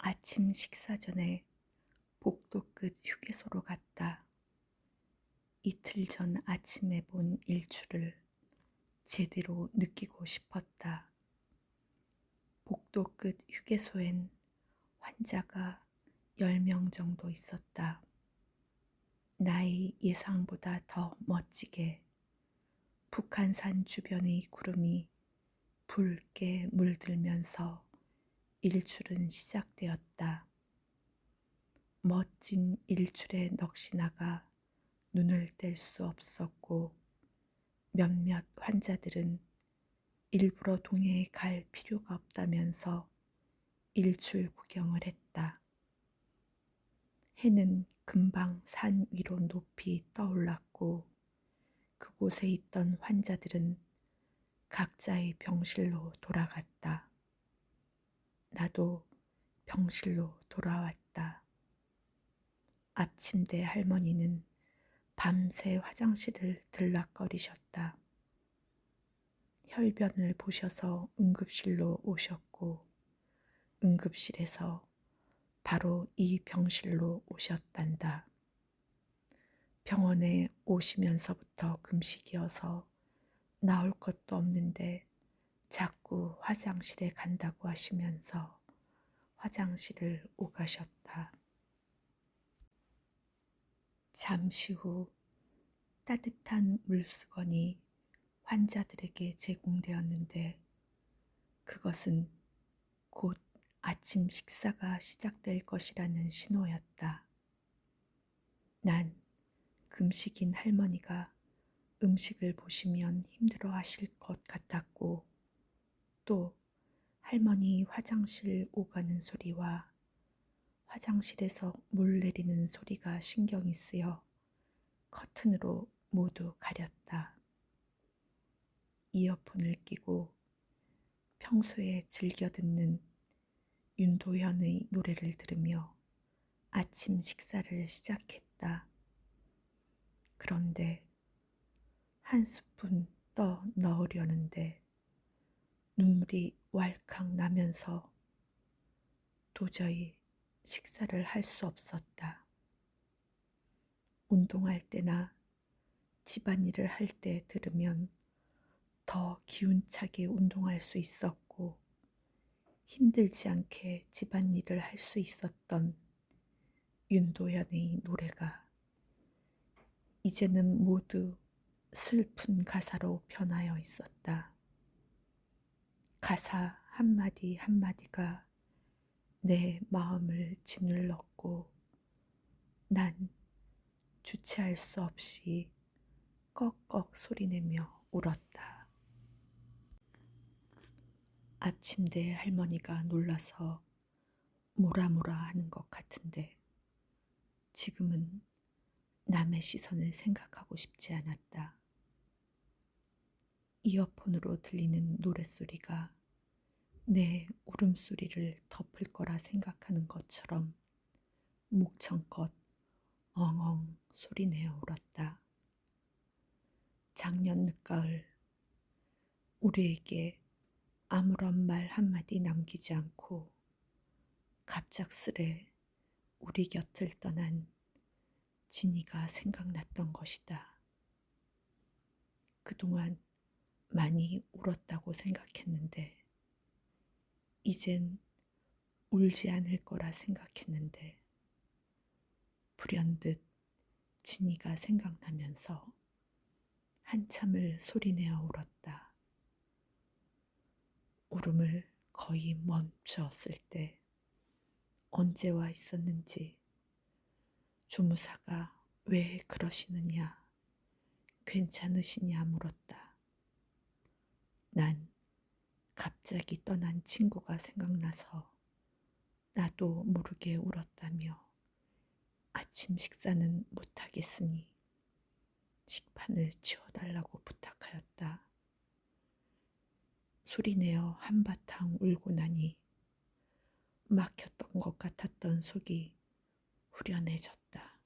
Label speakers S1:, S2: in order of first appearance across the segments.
S1: 아침 식사 전에 복도 끝 휴게소로 갔다. 이틀 전 아침에 본 일출을 제대로 느끼고 싶었다. 복도 끝 휴게소엔 환자가 10명 정도 있었다. 나의 예상보다 더 멋지게 북한산 주변의 구름이 붉게 물들면서 일출은 시작되었다. 멋진 일출의 넋이나가 눈을 뗄 수 없었고 몇몇 환자들은 일부러 동해에 갈 필요가 없다면서 일출 구경을 했다. 해는 금방 산 위로 높이 떠올랐고 그곳에 있던 환자들은 각자의 병실로 돌아갔다. 나도 병실로 돌아왔다. 앞침대 할머니는 밤새 화장실을 들락거리셨다. 혈변을 보셔서 응급실로 오셨고 응급실에서 바로 이 병실로 오셨단다. 병원에 오시면서부터 금식이어서 나올 것도 없는데 자꾸 화장실에 간다고 하시면서 화장실을 오가셨다. 잠시 후 따뜻한 물수건이 환자들에게 제공되었는데 그것은 곧 아침 식사가 시작될 것이라는 신호였다. 난 금식인 할머니가 음식을 보시면 힘들어 하실 것 같았고 또 할머니 화장실 오가는 소리와 화장실에서 물 내리는 소리가 신경이 쓰여 커튼으로 모두 가렸다. 이어폰을 끼고 평소에 즐겨 듣는 윤도현의 노래를 들으며 아침 식사를 시작했다. 그런데 한 스푼 떠 넣으려는데 눈물이 왈칵 나면서 도저히 식사를 할 수 없었다. 운동할 때나 집안일을 할 때 들으면 더 기운차게 운동할 수 있었고 힘들지 않게 집안일을 할 수 있었던 윤도현의 노래가 이제는 모두 슬픈 가사로 변하여 있었다. 가사 한마디 한마디가 내 마음을 짓눌렀고 난 주체할 수 없이 꺽꺽 소리내며 울었다. 앞침대 할머니가 놀라서 뭐라 하는 것 같은데 지금은 남의 시선을 생각하고 싶지 않았다. 이어폰으로 들리는 노랫소리가 내 울음소리를 덮을 거라 생각하는 것처럼 목청껏 엉엉 소리내어 울었다. 작년 늦가을 우리에게 아무런 말 한마디 남기지 않고 갑작스레 우리 곁을 떠난 진이가 생각났던 것이다. 그동안 많이 울었다고 생각했는데 이젠 울지 않을 거라 생각했는데 불현듯 진이가 생각나면서 한참을 소리내어 울었다. 울음을 거의 멈추었을 때 언제 와 있었는지 조무사가 왜 그러시느냐, 괜찮으시냐 물었다. 난 갑자기 떠난 친구가 생각나서 나도 모르게 울었다며 아침 식사는 못하겠으니 식판을 치워달라고 부탁하였다. 소리내어 한바탕 울고 나니 막혔던 것 같았던 속이 후련해졌다.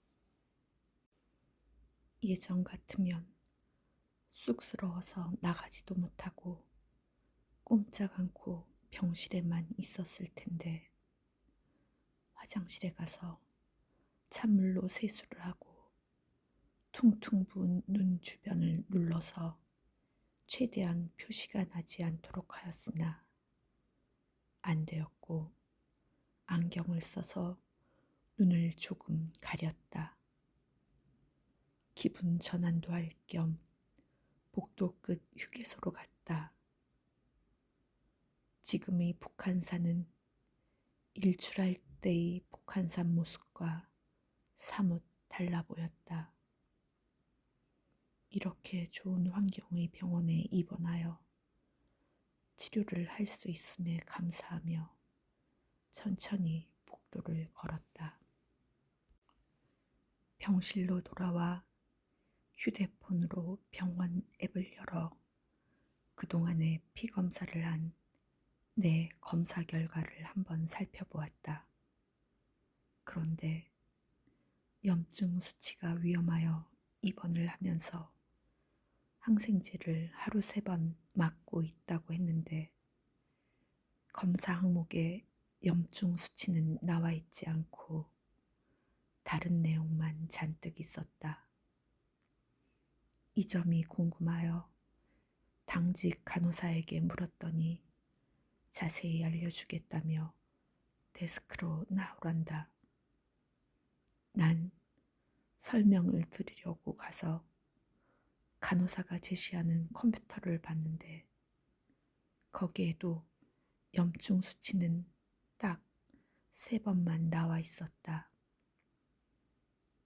S1: 예전 같으면 쑥스러워서 나가지도 못하고 꼼짝 않고 병실에만 있었을 텐데 화장실에 가서 찬물로 세수를 하고 퉁퉁 부은 눈 주변을 눌러서 최대한 표시가 나지 않도록 하였으나 안 되었고 안경을 써서 눈을 조금 가렸다. 기분 전환도 할 겸 복도 끝 휴게소로 갔다. 지금의 북한산은 일출할 때의 북한산 모습과 사뭇 달라 보였다. 이렇게 좋은 환경의 병원에 입원하여 치료를 할 수 있음에 감사하며 천천히 복도를 걸었다. 병실로 돌아와 휴대폰으로 병원 앱을 열어 그동안의 피 검사를 한 내 검사 결과를 한번 살펴보았다. 그런데 염증 수치가 위험하여 입원을 하면서 항생제를 하루 3번 맞고 있다고 했는데 검사 항목에 염증 수치는 나와 있지 않고 다른 내용만 잔뜩 있었다. 이 점이 궁금하여 당직 간호사에게 물었더니 자세히 알려주겠다며 데스크로 나오란다. 난 설명을 들으려고 가서 간호사가 제시하는 컴퓨터를 봤는데 거기에도 염증 수치는 딱 3번만 나와 있었다.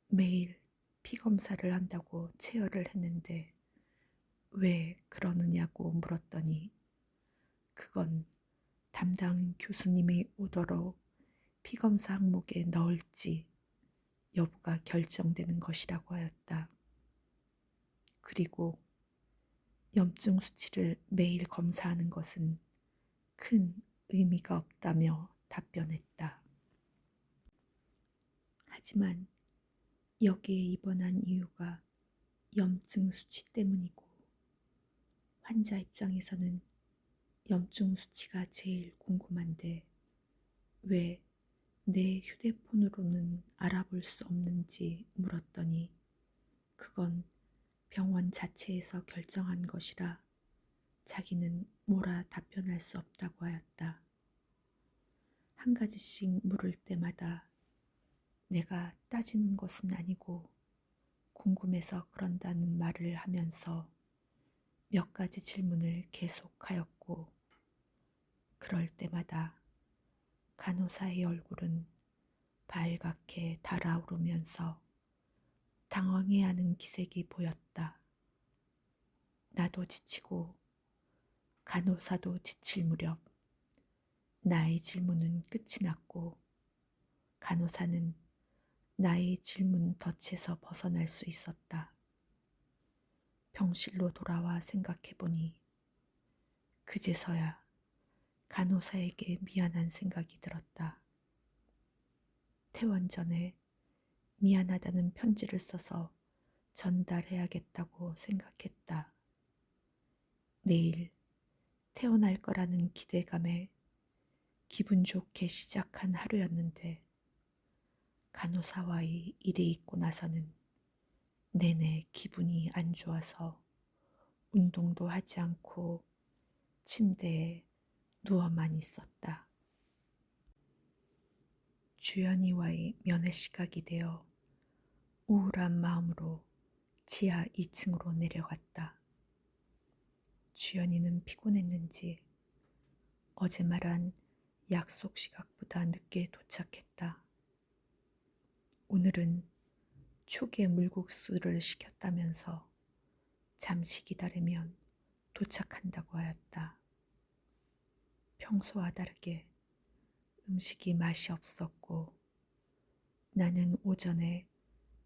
S1: 매일 피검사를 한다고 체열을 했는데 왜 그러느냐고 물었더니 그건 담당 교수님의 오더로 피검사 항목에 넣을지 여부가 결정되는 것이라고 하였다. 그리고 염증 수치를 매일 검사하는 것은 큰 의미가 없다며 답변했다. 하지만 여기에 입원한 이유가 염증 수치 때문이고 환자 입장에서는 염증 수치가 제일 궁금한데 왜 내 휴대폰으로는 알아볼 수 없는지 물었더니 그건 병원 자체에서 결정한 것이라 자기는 뭐라 답변할 수 없다고 하였다. 한 가지씩 물을 때마다 내가 따지는 것은 아니고 궁금해서 그런다는 말을 하면서 몇 가지 질문을 계속하였고 그럴 때마다 간호사의 얼굴은 발갛게 달아오르면서 당황해하는 기색이 보였다. 나도 지치고 간호사도 지칠 무렵 나의 질문은 끝이 났고 간호사는 나의 질문 덫에서 벗어날 수 있었다. 병실로 돌아와 생각해보니 그제서야 간호사에게 미안한 생각이 들었다. 퇴원 전에 미안하다는 편지를 써서 전달해야겠다고 생각했다. 내일 퇴원할 거라는 기대감에 기분 좋게 시작한 하루였는데 간호사와의 일이 있고 나서는 내내 기분이 안 좋아서 운동도 하지 않고 침대에 누워만 있었다. 주연이와의 면회 시각이 되어 우울한 마음으로 지하 2층으로 내려갔다. 주연이는 피곤했는지 어제 말한 약속 시각보다 늦게 도착했다. 오늘은 초계 물국수를 시켰다면서 잠시 기다리면 도착한다고 하였다. 평소와 다르게 음식이 맛이 없었고 나는 오전에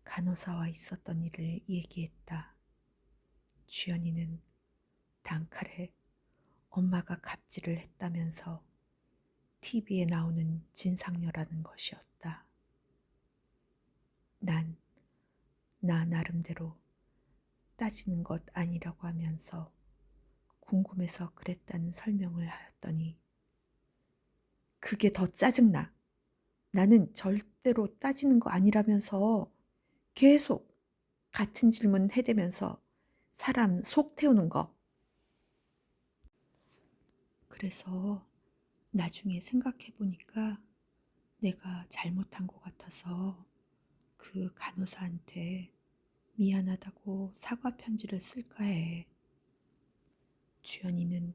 S1: 간호사와 있었던 일을 얘기했다. 주연이는 단칼에 엄마가 갑질을 했다면서 TV에 나오는 진상녀라는 것이었다. 난 나 나름대로 따지는 것 아니라고 하면서 궁금해서 그랬다는 설명을 하였더니 그게 더 짜증나. 나는 절대로 따지는 거 아니라면서 계속 같은 질문 해대면서 사람 속 태우는 거. 그래서 나중에 생각해 보니까 내가 잘못한 것 같아서 그 간호사한테 미안하다고 사과 편지를 쓸까 해. 주연이는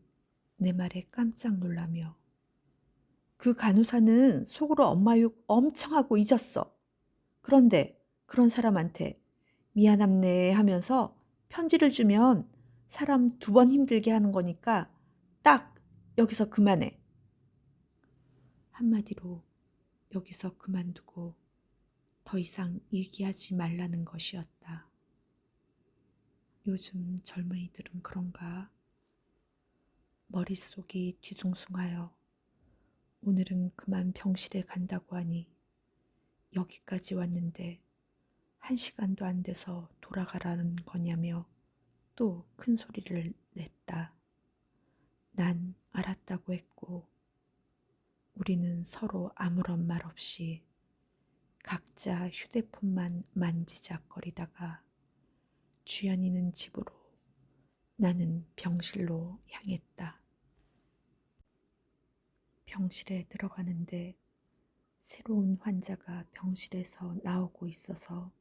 S1: 내 말에 깜짝 놀라며 그 간호사는 속으로 엄마 욕 엄청 하고 잊었어. 그런데 그런 사람한테 미안합네 하면서 편지를 주면 사람 2번 힘들게 하는 거니까 딱 여기서 그만해. 한마디로 여기서 그만두고 더 이상 얘기하지 말라는 것이었다. 요즘 젊은이들은 그런가? 머릿속이 뒤숭숭하여 오늘은 그만 병실에 간다고 하니 여기까지 왔는데 1시간도 안 돼서 돌아가라는 거냐며 또 큰 소리를 냈다. 난 알았다고 했고 우리는 서로 아무런 말 없이 각자 휴대폰만 만지작거리다가 주연이는 집으로 나는 병실로 향했다. 병실에 들어가는데 새로운 환자가 병실에서 나오고 있어서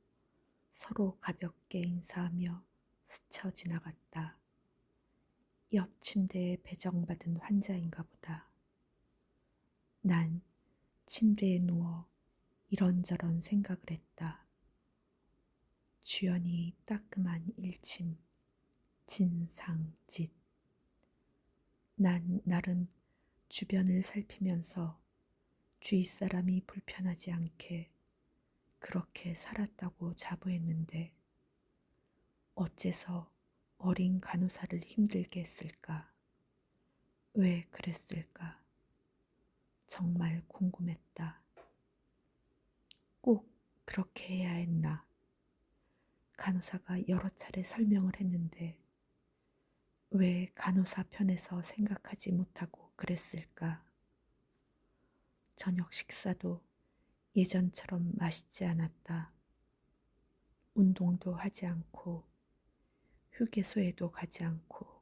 S1: 서로 가볍게 인사하며 스쳐 지나갔다. 옆 침대에 배정받은 환자인가 보다. 난 침대에 누워 이런저런 생각을 했다. 주연이 따끔한 일침, 진상짓. 난 나름 주변을 살피면서 주위 사람이 불편하지 않게 그렇게 살았다고 자부했는데 어째서 어린 간호사를 힘들게 했을까? 왜 그랬을까? 정말 궁금했다. 꼭 그렇게 해야 했나? 간호사가 여러 차례 설명을 했는데 왜 간호사 편에서 생각하지 못하고 그랬을까? 저녁 식사도 예전처럼 맛있지 않았다. 운동도 하지 않고 휴게소에도 가지 않고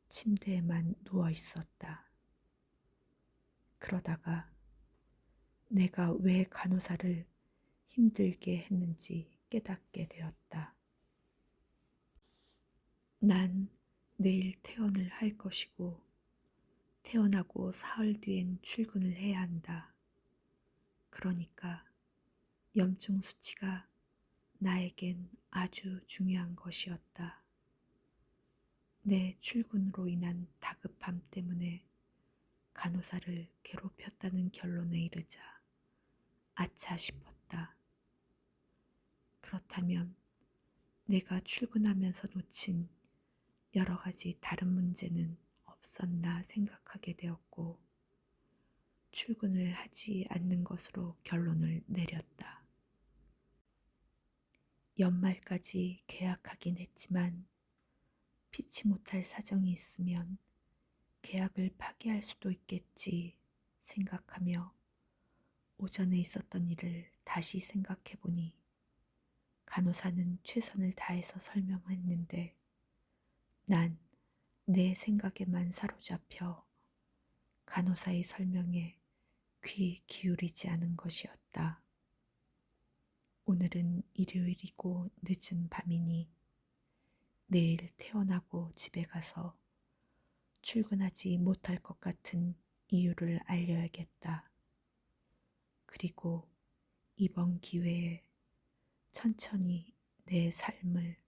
S1: 침대에만 누워 있었다. 그러다가 내가 왜 간호사를 힘들게 했는지 깨닫게 되었다. 난 내일 퇴원을 할 것이고 퇴원하고 사흘 뒤엔 출근을 해야 한다. 그러니까 염증 수치가 나에겐 아주 중요한 것이었다. 내 출근으로 인한 다급함 때문에 간호사를 괴롭혔다는 결론에 이르자 아차 싶었다. 그렇다면 내가 출근하면서 놓친 여러 가지 다른 문제는 없었나 생각하게 되었고 출근을 하지 않는 것으로 결론을 내렸다. 연말까지 계약하긴 했지만 피치 못할 사정이 있으면 계약을 파기할 수도 있겠지 생각하며 오전에 있었던 일을 다시 생각해보니 간호사는 최선을 다해서 설명했는데 난 내 생각에만 사로잡혀 간호사의 설명에 귀 기울이지 않은 것이었다. 오늘은 일요일이고 늦은 밤이니 내일 퇴원하고 집에 가서 출근하지 못할 것 같은 이유를 알려야겠다. 그리고 이번 기회에 천천히 내 삶을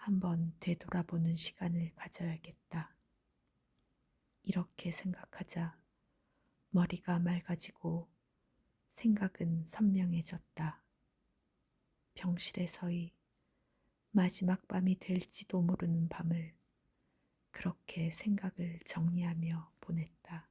S1: 한번 되돌아보는 시간을 가져야겠다. 이렇게 생각하자 머리가 맑아지고 생각은 선명해졌다. 병실에서의 마지막 밤이 될지도 모르는 밤을 그렇게 생각을 정리하며 보냈다.